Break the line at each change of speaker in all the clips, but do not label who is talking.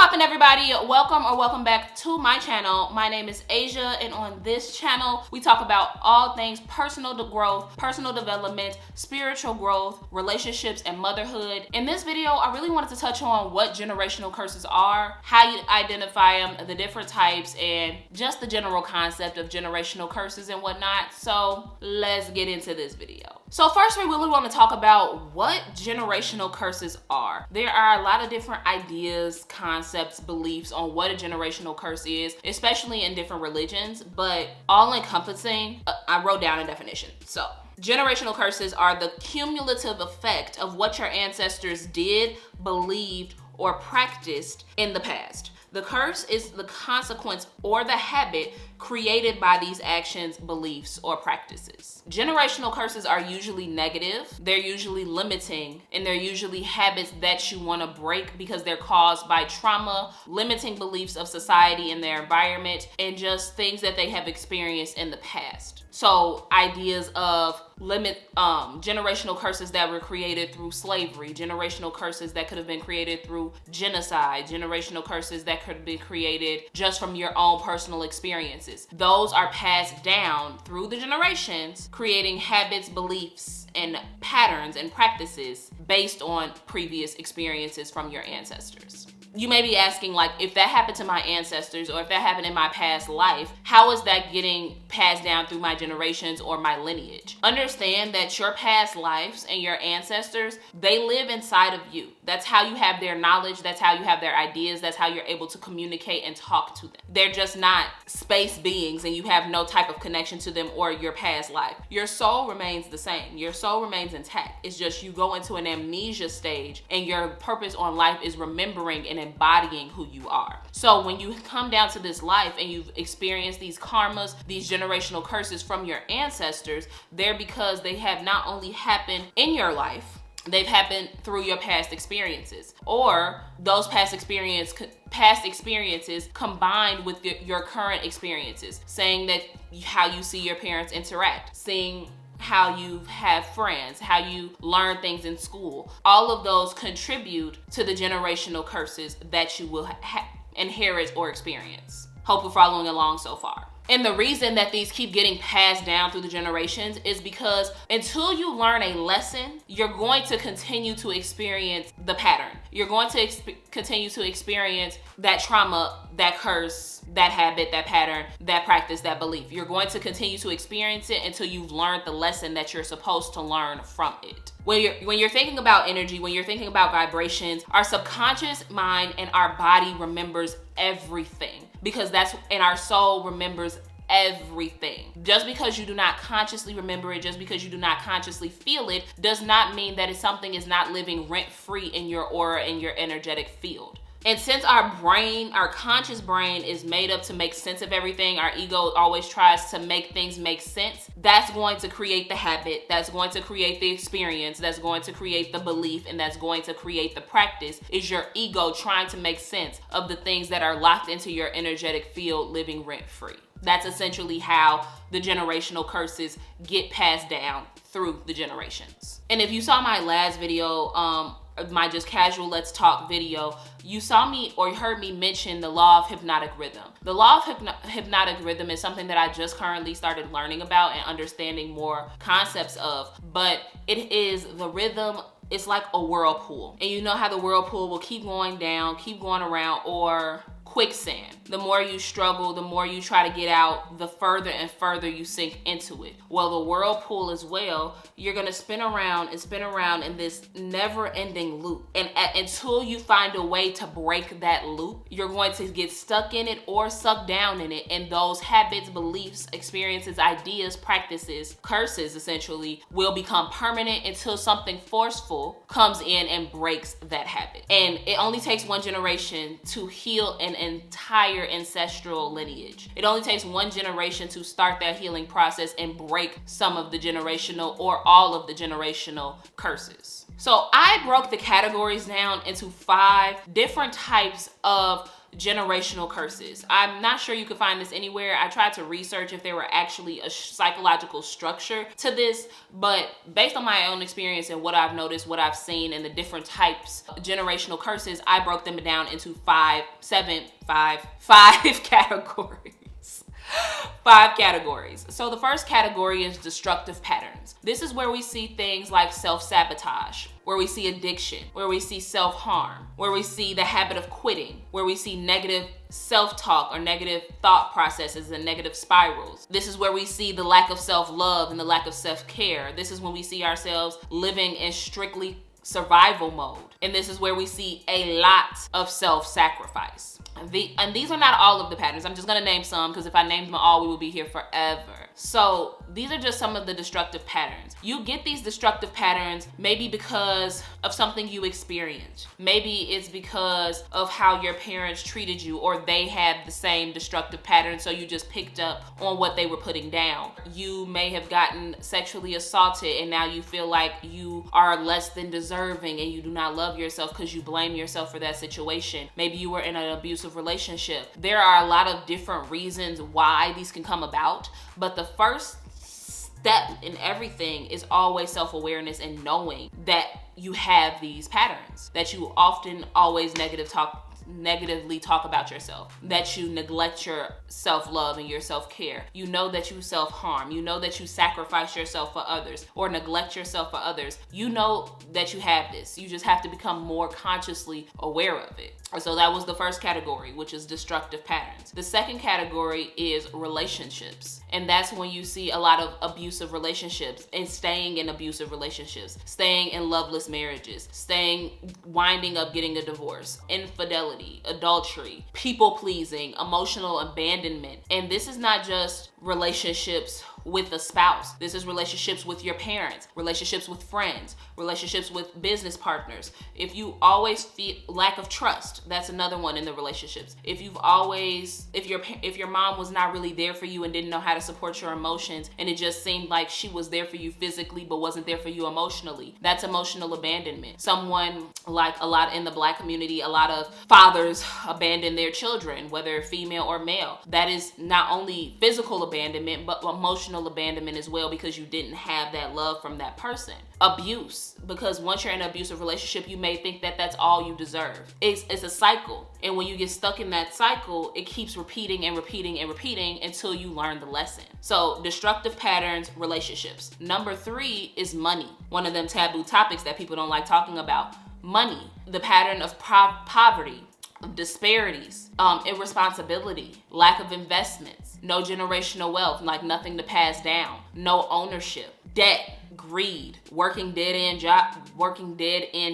poppin', everybody? Welcome back to my channel. My name is Asia, and on this channel we talk about all things personal growth, personal development, spiritual growth, relationships, and motherhood. In this video, I really wanted to touch on what generational curses are, how you identify them, the different types, and just the general concept of generational curses and whatnot. So let's get into this video. So first, we really want to talk about what generational curses are. There are a lot of different ideas, concepts, beliefs on what a generational curse is, especially in different religions, but all encompassing, I wrote down a definition. So generational curses are the cumulative effect of what your ancestors did, believed, or practiced in the past. The curse is the consequence or the habit created by these actions, beliefs, or practices. Generational curses are usually negative, they're usually limiting, and they're usually habits that you want to break because they're caused by trauma, limiting beliefs of society and their environment, and just things that they have experienced in the past. So ideas of generational curses that were created through slavery, generational curses that could have been created through genocide, generational curses that could have been created just from your own personal experiences. Those are passed down through the generations, creating habits, beliefs, and patterns and practices based on previous experiences from your ancestors. You may be asking, like, if that happened to my ancestors or if that happened in my past life, how is that getting passed down through my generations or my lineage? Understand that your past lives and your ancestors, they live inside of you. That's how you have their knowledge. That's how you have their ideas. That's how you're able to communicate and talk to them. They're just not space beings and you have no type of connection to them or your past life. Your soul remains the same. Your soul remains intact. It's just you go into an amnesia stage and your purpose on life is remembering and embodying who you are. So when you come down to this life and you've experienced these karmas, these generational curses from your ancestors, they're because they have not only happened in your life, they've happened through your past experiences, or those past experiences combined with your current experiences, saying that how you see your parents interact, seeing how you have friends, how you learn things in school. All of those contribute to the generational curses that you will inherit or experience. Hope you're following along so far. And the reason that these keep getting passed down through the generations is because until you learn a lesson, you're going to continue to experience the pattern. You're going to continue to experience that trauma, that curse, that habit, that pattern, that practice, that belief. You're going to continue to experience it until you've learned the lesson that you're supposed to learn from it. When you're thinking about energy, when you're thinking about vibrations, our subconscious mind and our body remembers everything, because and our soul remembers everything. Just because you do not consciously remember it, just because you do not consciously feel it, does not mean that something is not living rent-free in your aura, in your energetic field. And since our brain, our conscious brain, is made up to make sense of everything, our ego always tries to make things make sense, that's going to create the habit, that's going to create the experience, that's going to create the belief, and that's going to create the practice, is your ego trying to make sense of the things that are locked into your energetic field, living rent-free. That's essentially how the generational curses get passed down through the generations. And if you saw my last video, my just casual let's talk video, you saw me or heard me mention the law of hypnotic rhythm. The law of hypnotic rhythm is something that I just currently started learning about and understanding more concepts of, but it is the rhythm. It's like a whirlpool, and you know how the whirlpool will keep going down, keep going around, or quicksand. The more you struggle, the more you try to get out, the further and further you sink into it. Well, the whirlpool as well, you're gonna spin around in this never-ending loop. And until you find a way to break that loop, you're going to get stuck in it or sucked down in it. And those habits, beliefs, experiences, ideas, practices, curses essentially, will become permanent until something forceful comes in and breaks that habit. And it only takes one generation to heal an entire ancestral lineage. It only takes one generation to start that healing process and break some of the generational or all of the generational curses. So I broke the categories down into 5 different types of generational curses. I'm not sure you could find this anywhere. I tried to research if there were actually a psychological structure to this, but based on my own experience and what I've noticed, what I've seen, and the different types of generational curses, I broke them down into five categories. 5 categories. So the first category is destructive patterns. This is where we see things like self-sabotage, where we see addiction, where we see self-harm, where we see the habit of quitting, where we see negative self-talk or negative thought processes and negative spirals. This is where we see the lack of self-love and the lack of self-care. This is when we see ourselves living in strictly survival mode. And this is where we see a lot of self-sacrifice. And these are not all of the patterns. I'm just gonna name some, because if I named them all, we will be here forever. So these are just some of the destructive patterns. You get these destructive patterns maybe because of something you experienced. Maybe it's because of how your parents treated you, or they had the same destructive pattern, so you just picked up on what they were putting down. You may have gotten sexually assaulted and now you feel like you are less than deserving and you do not love yourself because you blame yourself for that situation. Maybe you were in an abusive relationship. There are a lot of different reasons why these can come about, but the first step in everything is always self-awareness and knowing that you have these patterns, that you often always negatively talk about yourself, that you neglect your self-love and your self-care. You know that you self-harm. You know that you sacrifice yourself for others or neglect yourself for others. You know that you have this. You just have to become more consciously aware of it. So that was the first category, which is destructive patterns. The second category is relationships. And that's when you see a lot of abusive relationships and staying in abusive relationships, staying in loveless marriages, winding up getting a divorce, infidelity, adultery, people pleasing, emotional abandonment. And this is not just relationships with a spouse. This is relationships with your parents, relationships with friends, relationships with business partners. If you always feel lack of trust, that's another one in the relationships. If your mom was not really there for you and didn't know how to support your emotions, and it just seemed like she was there for you physically but wasn't there for you emotionally, that's emotional abandonment. Someone, like a lot in the Black community, a lot of fathers abandon their children, whether female or male. That is not only physical abandonment but emotional abandonment as well, because you didn't have that love from that person. Abuse, because once you're in an abusive relationship, you may think that that's all you deserve. It's a cycle, and when you get stuck in that cycle, it keeps repeating and repeating and repeating until you learn the lesson. So destructive patterns, relationships. Number 3 is money. One of them taboo topics that people don't like talking about. Money, the pattern of poverty, disparities, irresponsibility, lack of investments, no generational wealth, like nothing to pass down, no ownership, debt, greed, working dead end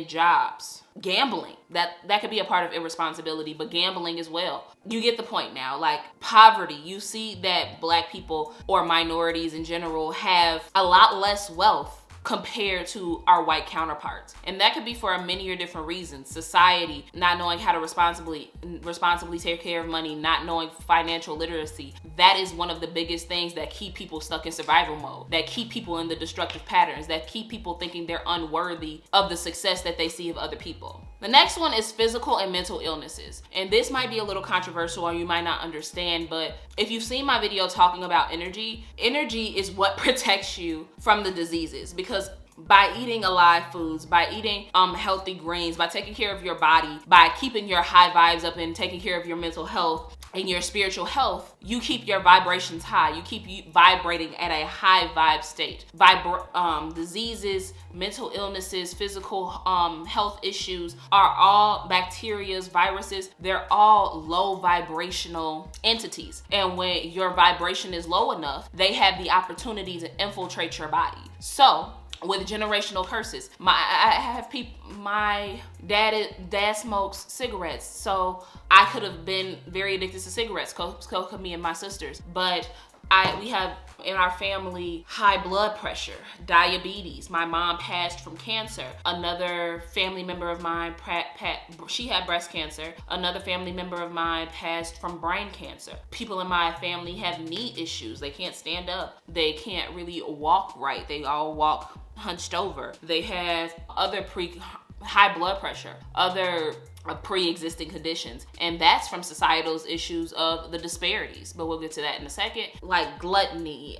jobs, gambling. That could be a part of irresponsibility, but gambling as well. You get the point now. Like poverty, you see that Black people or minorities in general have a lot less wealth compared to our white counterparts. And that could be for many or different reasons. Society, not knowing how to responsibly take care of money, not knowing financial literacy. That is one of the biggest things that keep people stuck in survival mode, that keep people in the destructive patterns, that keep people thinking they're unworthy of the success that they see of other people. The next one is physical and mental illnesses. And this might be a little controversial or you might not understand, but if you've seen my video talking about energy is what protects you from the diseases, because by eating alive foods, by eating healthy greens, by taking care of your body, by keeping your high vibes up and taking care of your mental health and your spiritual health, you keep your vibrations high. You keep vibrating at a high vibe state. Diseases, mental illnesses, physical health issues are all bacteria, viruses. They're all low vibrational entities. And when your vibration is low enough, they have the opportunity to infiltrate your body. So with generational curses, my dad smokes cigarettes, so I could have been very addicted to cigarettes, me and my sisters. But we have in our family high blood pressure, diabetes. My mom passed from cancer. Another family member of mine, she had breast cancer. Another family member of mine passed from brain cancer. People in my family have knee issues. They can't stand up. They can't really walk right. They all walk hunched over. They have other high blood pressure, other pre-existing conditions, and that's from societal's issues of the disparities, but we'll get to that in a second. Like gluttony,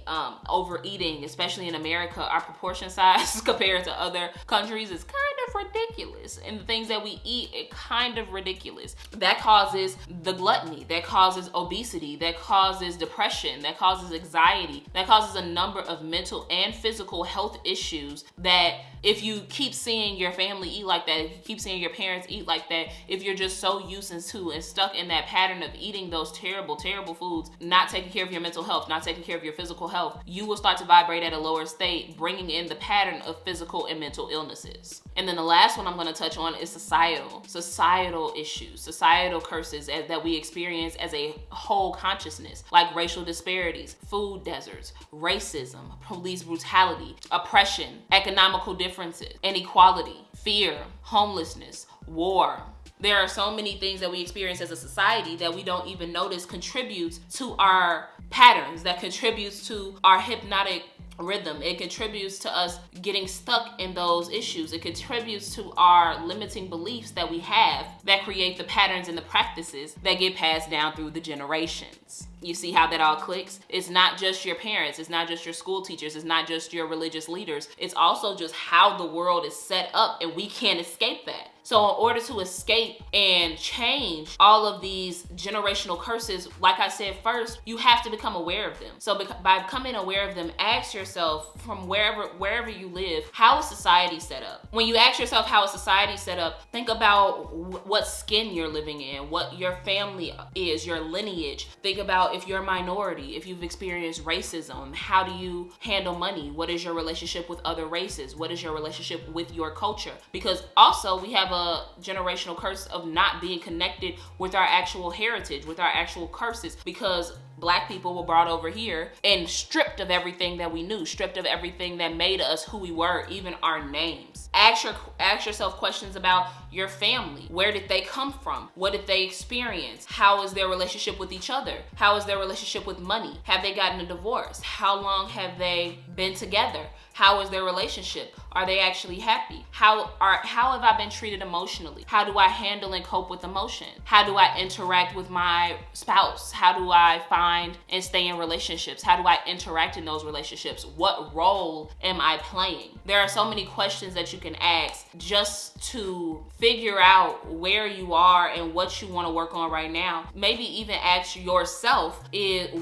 overeating, especially in America, our proportion size compared to other countries is kind of ridiculous, and the things that we eat are kind of ridiculous. That causes the gluttony, that causes obesity, that causes depression, that causes anxiety, that causes a number of mental and physical health issues that if you keep seeing your family eat like that, if you keep seeing your parents eat like that, if you're just so used to and stuck in that pattern of eating those terrible, terrible foods, not taking care of your mental health, not taking care of your physical health, you will start to vibrate at a lower state, bringing in the pattern of physical and mental illnesses. And then the last one I'm going to touch on is societal issues, societal curses that we experience as a whole consciousness, like racial disparities, food deserts, racism, police brutality, oppression, economical differences, inequality, fear, homelessness, war. There are so many things that we experience as a society that we don't even notice contributes to our patterns, that contributes to our hypnotic rhythm. It contributes to us getting stuck in those issues. It contributes to our limiting beliefs that we have that create the patterns and the practices that get passed down through the generations. You see how that all clicks? It's not just your parents, it's not just your school teachers, it's not just your religious leaders. It's also just how the world is set up, and we can't escape that. So in order to escape and change all of these generational curses, like I said first, you have to become aware of them. So by becoming aware of them, ask yourself from wherever you live, how is society set up? When you ask yourself how is society set up, think about what skin you're living in, what your family is, your lineage. Think about if you're a minority, if you've experienced racism, how do you handle money? What is your relationship with other races? What is your relationship with your culture? Because also we have a generational curse of not being connected with our actual heritage, with our actual curses, because Black people were brought over here and stripped of everything that we knew, stripped of everything that made us who we were, even our names. Ask yourself questions about your family. Where did they come from? What did they experience? How is their relationship with each other? How is their relationship with money? Have they gotten a divorce? How long have they been together? How is their relationship? Are they actually happy? How have I been treated emotionally? How do I handle and cope with emotion? How do I interact with my spouse? How do I find and stay in relationships? How do I interact in those relationships? What role am I playing? There are so many questions that you can ask just to figure out where you are and what you want to work on right now. Maybe even ask yourself,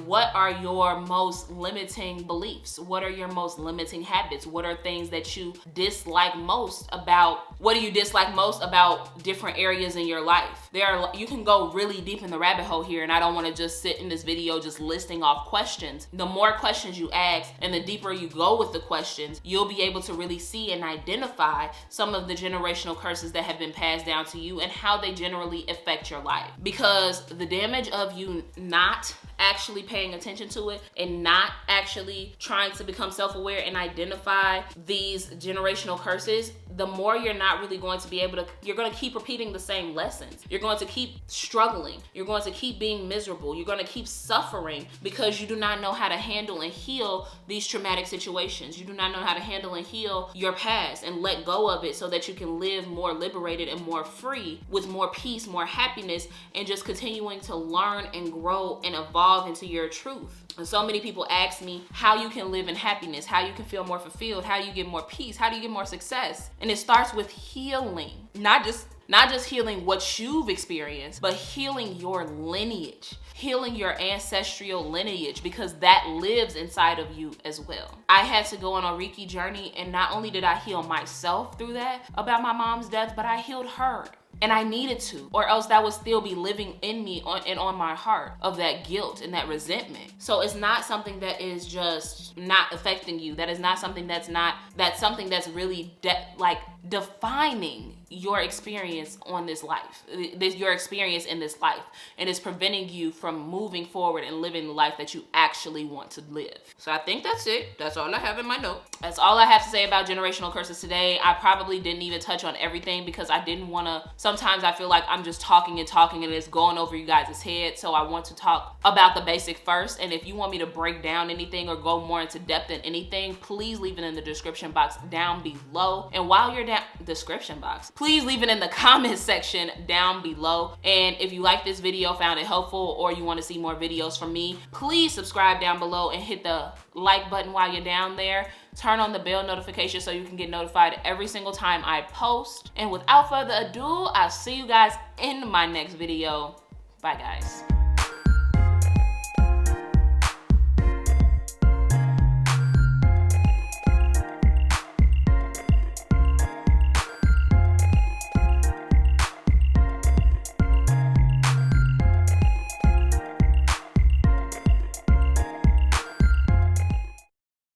what are your most limiting beliefs? What are your most limiting habits? What are things that you dislike most about different areas in your life? You can go really deep in the rabbit hole here, and I don't want to just sit in this video just listing off questions. The more questions you ask and the deeper you go with the questions, you'll be able to really see and identify some of the generational curses that have been passed down to you and how they generally affect your life. Because the damage of you not actually paying attention to it and not actually trying to become self-aware and identify these generational curses, the more you're not really going to be able to, you're going to keep repeating the same lessons. You're going to keep struggling. You're going to keep being miserable. You're going to keep suffering because you do not know how to handle and heal these traumatic situations. You do not know how to handle and heal your past and let go of it so that you can live more liberated and more free with more peace, more happiness, and just continuing to learn and grow and evolve into your truth. And so many people ask me how you can live in happiness, how you can feel more fulfilled, how you get more peace, how do you get more success? And it starts with healing, not just healing what you've experienced, but healing your lineage, healing your ancestral lineage, because that lives inside of you as well. I had to go on a Reiki journey, and not only did I heal myself through that about my mom's death, but I healed her. And I needed to, or else that would still be living in me and on my heart of that guilt and that resentment. So it's not something that is just not affecting you. That is not something that's something that's really defining your experience on this life, your experience in this life, and it's preventing you from moving forward and living the life that you actually want to live. So I think that's it. That's all I have in my note. That's all I have to say about generational curses today. I probably didn't even touch on everything because I didn't want to. sometimes I feel like I'm just talking and it's going over you guys' head. So I want to talk about the basic first. And if you want me to break down anything or go more into depth in anything, please leave it in the description box down below. And while you're down, description box, please leave it in the comment section down below. And if you like this video, found it helpful, or you want to see more videos from me, please subscribe down below and hit the like button while you're down there. Turn on the bell notification so you can get notified every single time I post. And without further ado, I'll see you guys in my next video. Bye guys.